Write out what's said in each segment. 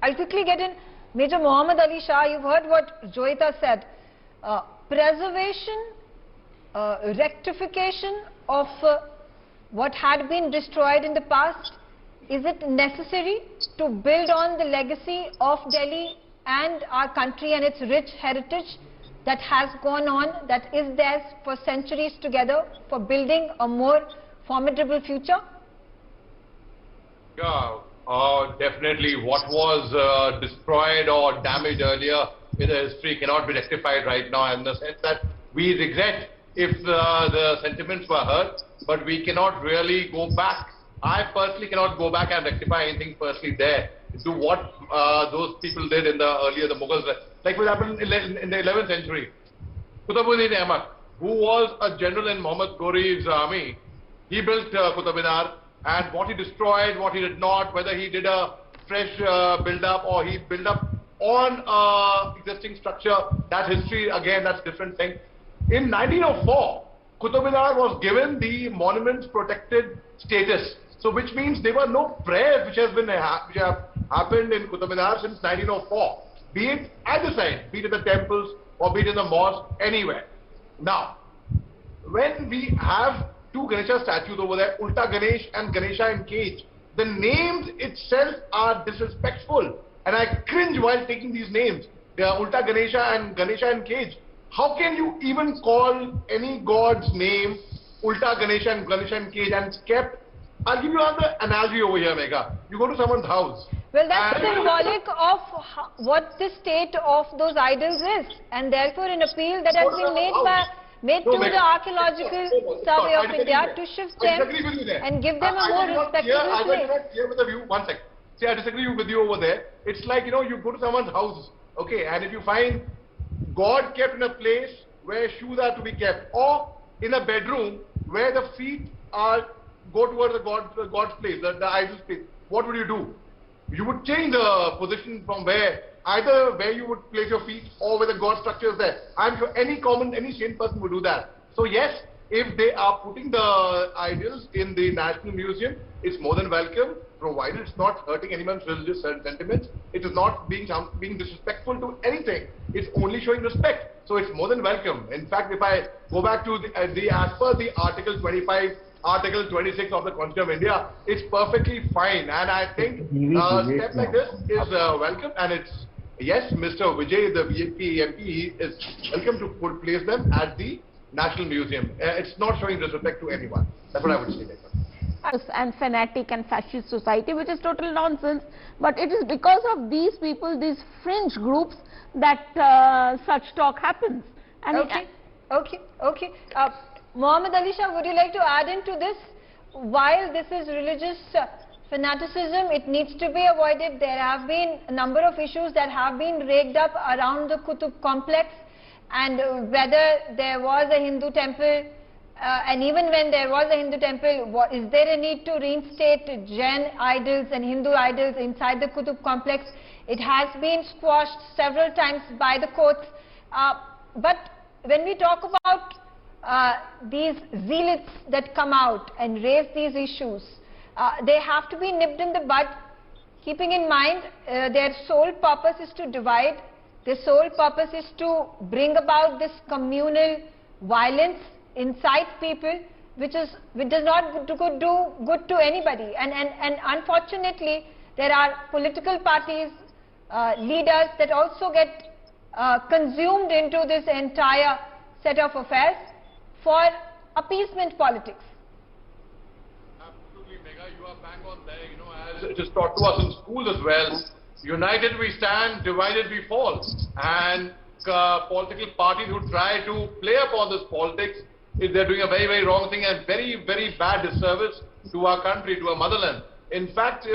I'll quickly get in. Major Mohammed Ali Shah, you've heard what Joyita said. Preservation, rectification of what had been destroyed in the past, is it necessary to build on the legacy of Delhi and our country and its rich heritage that has gone on, that is there for centuries together, for building a more formidable future? Yeah, definitely. What was destroyed or damaged earlier in the history cannot be rectified right now, in the sense that we regret if the sentiments were hurt, but we cannot really go back. I personally cannot go back and rectify anything personally there to what those people did in the earlier, the Mughals. Like what happened in the 11th century. Qutbuddin Ahmad, who was a general in Muhammad Ghori's army, he built Qutb Minar, and what he destroyed, what he did not, whether he did a fresh build-up or he built up on existing structure, that history, again, that's a different thing. In 1904, Qutb Minar was given the monuments protected status. So which means there were no prayers which have happened in Qutb Minar since 1904. Be it either side, be it in the temples or be it in the mosque, anywhere. Now, when we have two Ganesha statues over there, Ulta Ganesh and Ganesha in cage, the names itself are disrespectful. And I cringe while taking these names. They are Ulta Ganesha and Ganesha in cage. How can you even call any god's name Ulta Ganesha and Ganesha in cage and kept? I'll give you another analogy over here, Megha. You go to someone's house. Well, that's symbolic of what the state of those idols is, and therefore an appeal that has been made to the Archaeological Survey of India to shift them and give them a more respectable place. I'm not clear with the view. One second. See, I disagree with you over there. It's like, you know, you go to someone's house, okay, and if you find God kept in a place where shoes are to be kept, or in a bedroom where the feet are go towards the God's place, the idol's place, what would you do? You would change the position from either where you would place your feet or where the God structure is there. I'm sure any sane person would do that. So yes, if they are putting the idols in the National Museum, it's more than welcome, provided it's not hurting anyone's religious sentiments. It is not being disrespectful to anything. It's only showing respect. So it's more than welcome. In fact, if I go back to as per the Article 25, Article 26 of the Constitution of India, it's perfectly fine. And I think a step like this is welcome. And it's, yes, Mr. Vijay, the BJP MP, is welcome to place them at the National Museum. It's not showing disrespect to anyone. That's what I would say. And fanatic and fascist society, which is total nonsense. But it is because of these people, these fringe groups, that such talk happens. And okay. Mohammed Ali Shah, would you like to add into this? While this is religious fanaticism, it needs to be avoided. There have been a number of issues that have been raked up around the Qutb complex, and whether there was a Hindu temple, and even when there was a Hindu temple, is there a need to reinstate Jain idols and Hindu idols inside the Qutb complex? It has been squashed several times by the courts. But when we talk about these zealots that come out and raise these issues, they have to be nipped in the bud, keeping in mind their sole purpose is to divide. Their sole purpose is to bring about this communal violence inside people, which does not do good to anybody. And unfortunately, there are political parties, leaders that also get consumed into this entire set of affairs for appeasement politics. Absolutely, Megha, you are bang on there. You know, as it is taught to us in school as well, united we stand, divided we fall. And political parties who try to play upon this politics, if they're doing a very, very wrong thing and very, very bad disservice to our country, to our motherland. In fact,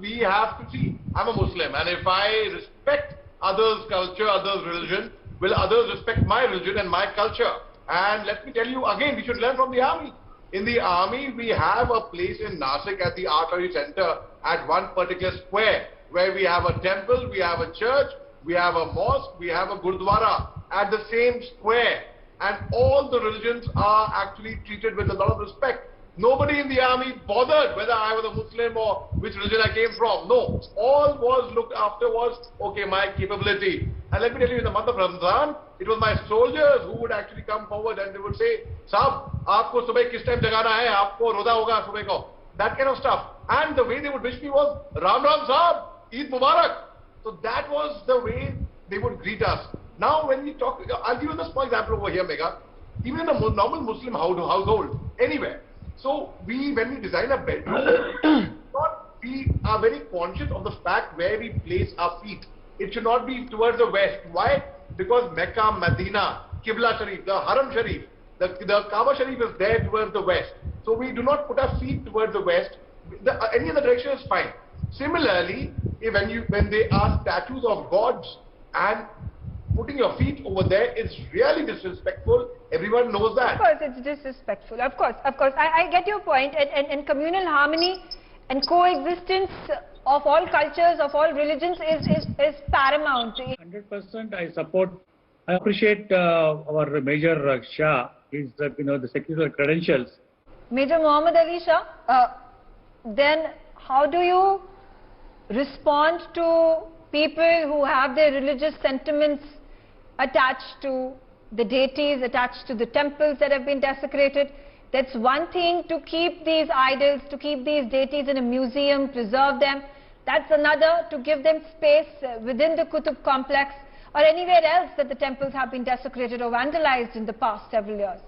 we have to see, I'm a Muslim, and if I respect others' culture, others' religion, will others respect my religion and my culture? And let me tell you again, we should learn from the army. In the army, we have a place in Nasik at the artillery center at one particular square where we have a temple, we have a church, we have a mosque, we have a gurdwara at the same square. And all the religions are actually treated with a lot of respect. Nobody in the army bothered whether I was a Muslim or which religion I came from. No. All was looked after was, okay, my capability. And let me tell you, in the month of Ramadan, it was my soldiers who would actually come forward and they would say, Sahab, aapko subah kis time jagana hai, aapko roza hoga subah ko. That kind of stuff. And the way they would wish me was, Ram Ram Sahab, Eid Mubarak. So that was the way they would greet us. Now when we talk, I'll give you the small example over here, Mega. Even in a normal Muslim household, anywhere. So when we design a bedroom, we are very conscious of the fact where we place our feet. It should not be towards the west. Why? Because Mecca, Medina, Qibla Sharif, the Haram Sharif, the Kaaba Sharif is there towards the west. So we do not put our feet towards the west. Any other direction is fine. Similarly, when they are statues of gods and putting your feet over there is really disrespectful. Everyone knows that. Of course, it's disrespectful. Of course. I get your point. And communal harmony and coexistence of all cultures, of all religions is paramount. 100% I support. I appreciate our Major Shah, his the secular credentials. Major Mohammed Ali Shah, then how do you respond to people who have their religious sentiments attached to the deities, attached to the temples that have been desecrated? That's one thing to keep these idols, to keep these deities in a museum, preserve them. That's another to give them space within the Qutub complex or anywhere else that the temples have been desecrated or vandalized in the past several years.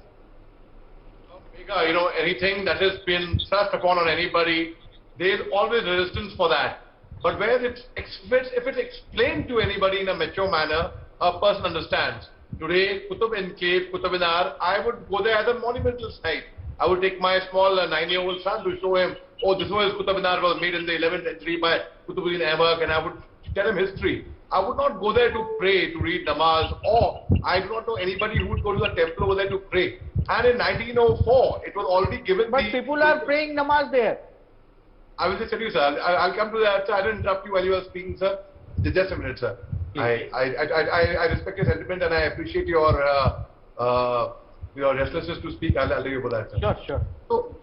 Mega, anything that has been thrust upon on anybody, there is always resistance for that. But where if it's explained to anybody in a mature manner, a person understands. Today, Qutub Enclave, Qutub Minar, I would go there as a monumental site. I would take my small 9-year-old son to show him, oh, this was Qutub Minar was made in the 11th century by Qutubuddin Aibak, and I would tell him history. I would not go there to pray, to read namaz, or I do not know anybody who would go to the temple over there to pray. And in 1904, it was already given. But people are praying namaz there. I will just tell you, sir. I'll come to that, sir. I didn't interrupt you while you were speaking, sir. Just a minute, sir. I respect your sentiment and I appreciate your restlessness to speak. I'll tell you about that, sir. Sure.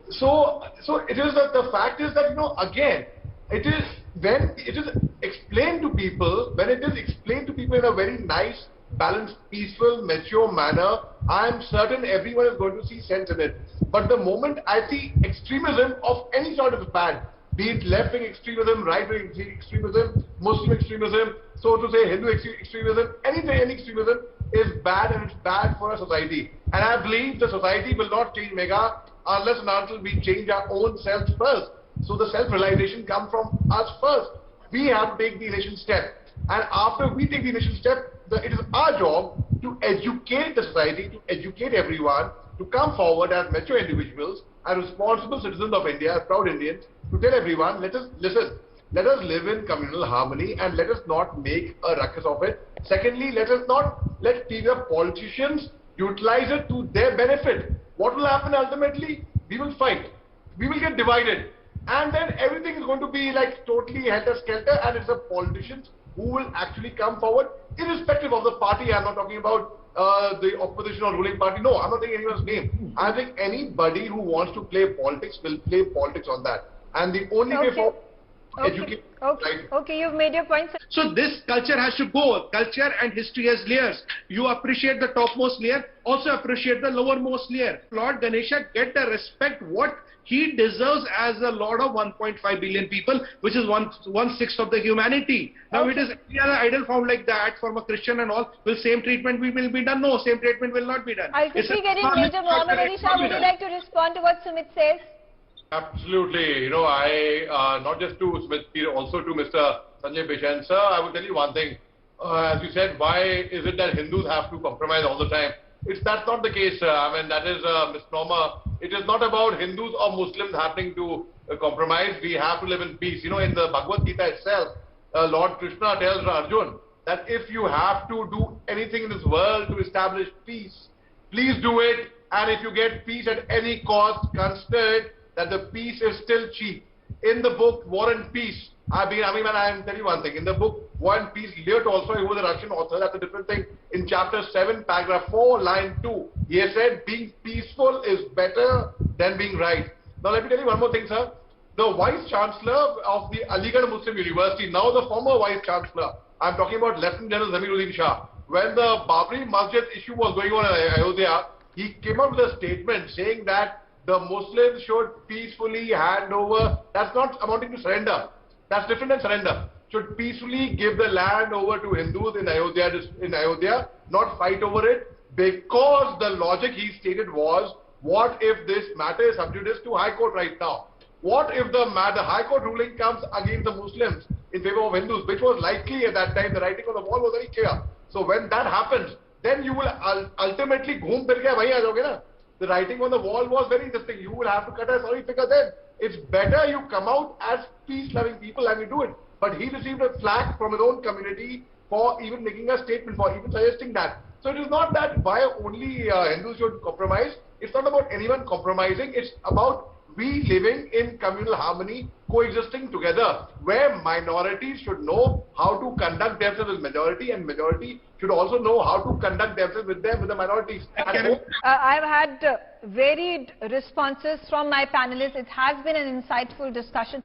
So it is that the fact is that again, it is when it is explained to people, in a very nice, balanced, peaceful, mature manner, I am certain everyone is going to see sense in it. But the moment I see extremism of any sort is bad, be it left-wing extremism, right-wing extremism, Muslim extremism, so to say Hindu extremism, any extremism is bad, and it's bad for a society. And I believe the society will not change, Mega, unless and until we change our own selves first. So the self-realization comes from us first. We have to take the initial step. And after we take the initial step, it is our job to educate the society, to educate everyone, to come forward as mature individuals and responsible citizens of India, as proud Indians, to tell everyone, let us live in communal harmony and let us not make a ruckus of it. Secondly, let us not let the politicians utilize it to their benefit. What will happen ultimately? We will fight. We will get divided. And then everything is going to be like totally helter-skelter, and it's the politicians who will actually come forward, irrespective of the party. I'm not talking about the opposition or ruling party. No, I'm not taking anyone's name. I think anybody who wants to play politics will play politics on that. And the only way for education. Okay, you've made your point, sir. So this culture has to go. Culture and history has layers. You appreciate the topmost layer, also appreciate the lowermost layer. Lord Ganesha get the respect what he deserves as the Lord of 1.5 billion people, which is one-sixth of the humanity. Now it is any other idol found like that from a Christian and all, will same treatment will be done? No, same treatment will not be done. I'll quickly get in. Major Mohammed Ali Shah, would you like to respond to what Sumit says? Absolutely. I not just to Smith, also to Mr. Sanjay Bishan, sir, I will tell you one thing. As you said, why is it that Hindus have to compromise all the time? That's not the case, sir. I mean, that is a misnomer. It is not about Hindus or Muslims having to compromise. We have to live in peace. In the Bhagavad Gita itself, Lord Krishna tells Arjun that if you have to do anything in this world to establish peace, please do it. And if you get peace at any cost, consider it that the peace is still cheap. In the book War and Peace, I am telling you one thing. In the book War and Peace, Leo Tolstoy, who was a Russian author, that's a different thing. In chapter 7, paragraph 4, line 2, he has said being peaceful is better than being right. Now let me tell you one more thing, sir. The Vice Chancellor of the Aligarh Muslim University, now the former Vice Chancellor, I'm talking about Lieutenant General Zameeruddin Shah, when the Babri Masjid issue was going on in Ayodhya, he came out with a statement saying that the Muslims should peacefully hand over. That's not amounting to surrender. That's different than surrender. Should peacefully give the land over to Hindus in Ayodhya, not fight over it, because the logic he stated was, what if this matter is sub judice to High Court right now? What if the High Court ruling comes against the Muslims in favor of Hindus, which was likely at that time? The writing on the wall was very clear. So when that happens, then you will ultimately ghoom fir ke wahi aa jaoge na. The writing on the wall was very interesting. You will have to cut a sorry figure then. It's better you come out as peace-loving people and you do it. But he received a flag from his own community for even making a statement, for even suggesting that. So it is not that why only Hindus should compromise. It's not about anyone compromising. It's about we living in communal harmony, coexisting together, where minorities should know how to conduct themselves with majority, and majority should also know how to conduct themselves with the minorities. I've had varied responses from my panelists. It has been an insightful discussion.